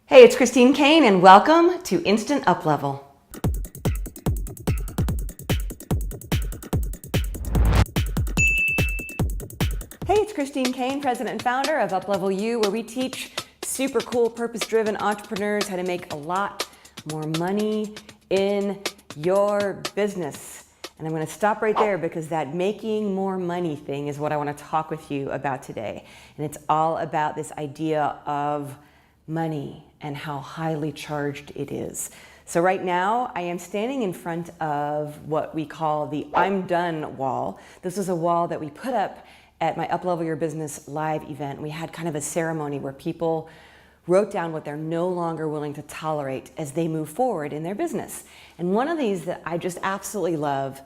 Hey, it's Christine Kane and welcome to Instant Uplevel. Hey, it's Christine Kane, president and founder of Uplevel You, where we teach super cool, purpose-driven entrepreneurs how to make a lot more money in your business. And I'm going to stop right there because that making more money thing is what I want to talk with you about today. And it's all about this idea of money and how highly charged it is. So right now I am standing in front of what we call the I'm done wall. This is a wall that we put up at my Uplevel Your Business live event. We had kind of a ceremony where people wrote down what they're no longer willing to tolerate as they move forward in their business. And one of these that I just absolutely love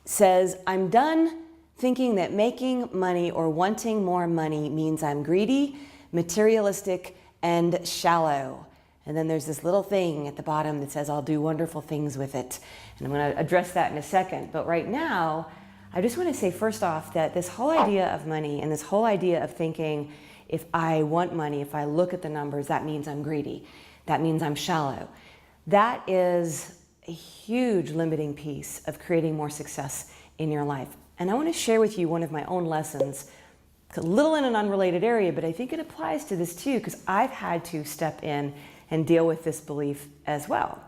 says, I'm done thinking that making money or wanting more money means I'm greedy, materialistic, and shallow. And then there's this little thing at the bottom that says, I'll do wonderful things with it. And I'm going to address that in a second. But right now, I just want to say first off that this whole idea of money and this whole idea of thinking, if I want money, if I look at the numbers, that means I'm greedy. That means I'm shallow. That is a huge limiting piece of creating more success in your life. And I want to share with you one of my own lessons, a little in an unrelated area, but I think it applies to this too, because I've had to step in and deal with this belief as well.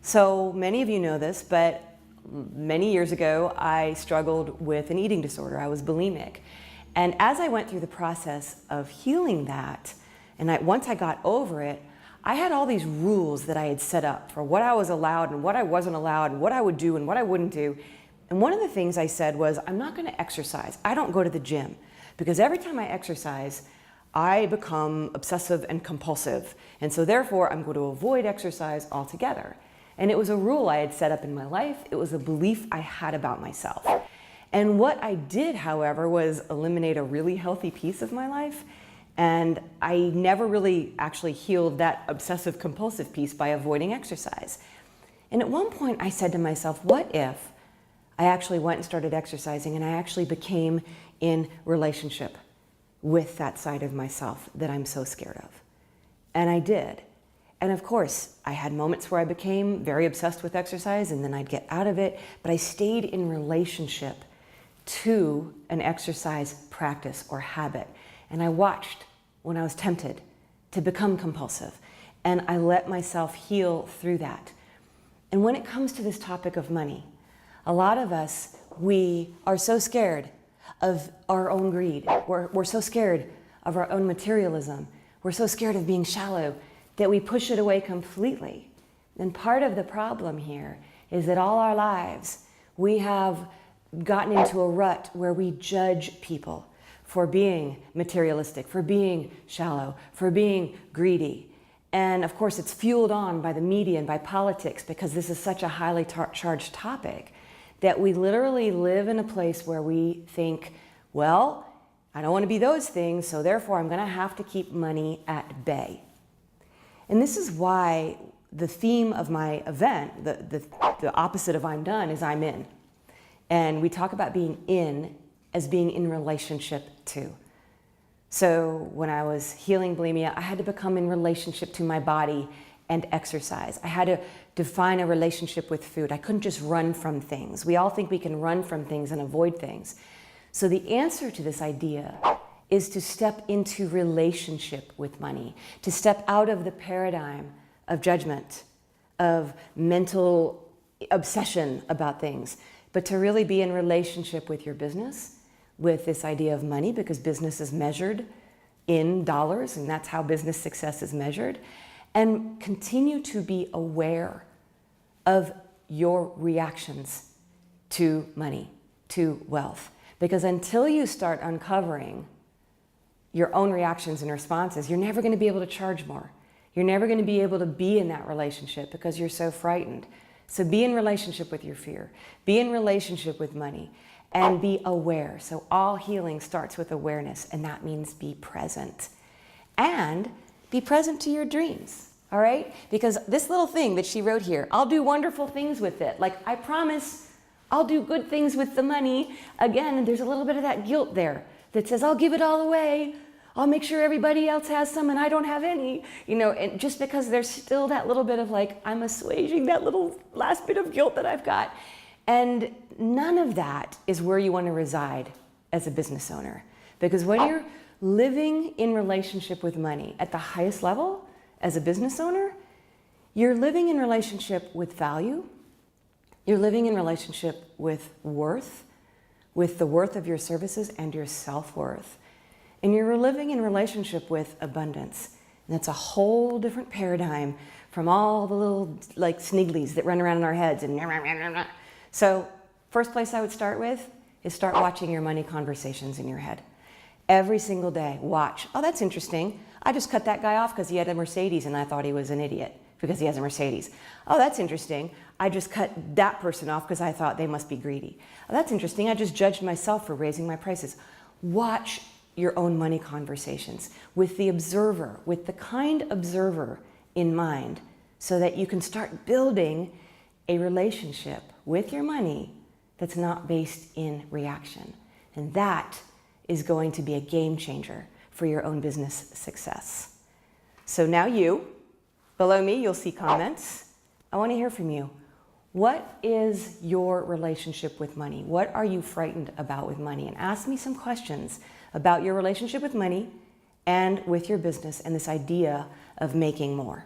So many of you know this, but many years ago, I struggled with an eating disorder. I was bulimic. And as I went through the process of healing that, and once I got over it, I had all these rules that I had set up for what I was allowed and what I wasn't allowed and what I would do and what I wouldn't do. And one of the things I said was, I'm not going to exercise. I don't go to the gym. Because every time I exercise, I become obsessive and compulsive. And so therefore, I'm going to avoid exercise altogether. And it was a rule I had set up in my life. It was a belief I had about myself. And what I did, however, was eliminate a really healthy piece of my life. And I never really actually healed that obsessive compulsive piece by avoiding exercise. And at one point, I said to myself, what if I actually went and started exercising and I actually became in relationship with that side of myself that I'm so scared of? And I did. And of course, I had moments where I became very obsessed with exercise and then I'd get out of it, but I stayed in relationship to an exercise practice or habit. And I watched when I was tempted to become compulsive, and I let myself heal through that. And when it comes to this topic of money, a lot of us, we are so scared of our own greed. We're so scared of our own materialism. We're so scared of being shallow that we push it away completely. And part of the problem here is that all our lives, we have gotten into a rut where we judge people for being materialistic, for being shallow, for being greedy. And of course, it's fueled on by the media and by politics, because this is such a highly charged topic that we literally live in a place where we think, well, I don't want to be those things, so therefore I'm going to have to keep money at bay. And this is why the theme of my event, the opposite of I'm done, is I'm in. And we talk about being in as being in relationship to. So when I was healing bulimia, I had to become in relationship to my body and exercise. I had to define a relationship with food. I couldn't just run from things. We all think we can run from things and avoid things. So the answer to this idea is to step into relationship with money, to step out of the paradigm of judgment, of mental obsession about things, but to really be in relationship with your business, with this idea of money, because business is measured in dollars, and that's how business success is measured. And continue to be aware of your reactions to money, to wealth. Because until you start uncovering your own reactions and responses, you're never going to be able to charge more. You're never going to be able to be in that relationship because you're so frightened. So be in relationship with your fear. Be in relationship with money. And be aware. So all healing starts with awareness, and that means be present. And be present to your dreams, all right? Because this little thing that she wrote here, I'll do wonderful things with it. Like, I promise I'll do good things with the money. Again, there's a little bit of that guilt there that says, I'll give it all away. I'll make sure everybody else has some and I don't have any, and just because there's still that little bit of like, I'm assuaging that little last bit of guilt that I've got. And none of that is where you want to reside as a business owner. Because when you're living in relationship with money at the highest level as a business owner, you're living in relationship with value. You're living in relationship with worth, with the worth of your services and your self-worth. And you're living in relationship with abundance. And that's a whole different paradigm from all the little like snigglies that run around in our heads. So first place I would start with is start watching your money conversations in your head. Every single day, watch. Oh, that's interesting. I just cut that guy off because he had a Mercedes and I thought he was an idiot because he has a Mercedes. Oh, that's interesting. I just cut that person off because I thought they must be greedy. Oh, that's interesting. I just judged myself for raising my prices. Watch your own money conversations with the observer, with the kind observer in mind, so that you can start building a relationship with your money that's not based in reaction. And that is going to be a game changer for your own business success. So now below me, you'll see comments. I want to hear from you. What is your relationship with money? What are you frightened about with money? And ask me some questions about your relationship with money and with your business and this idea of making more.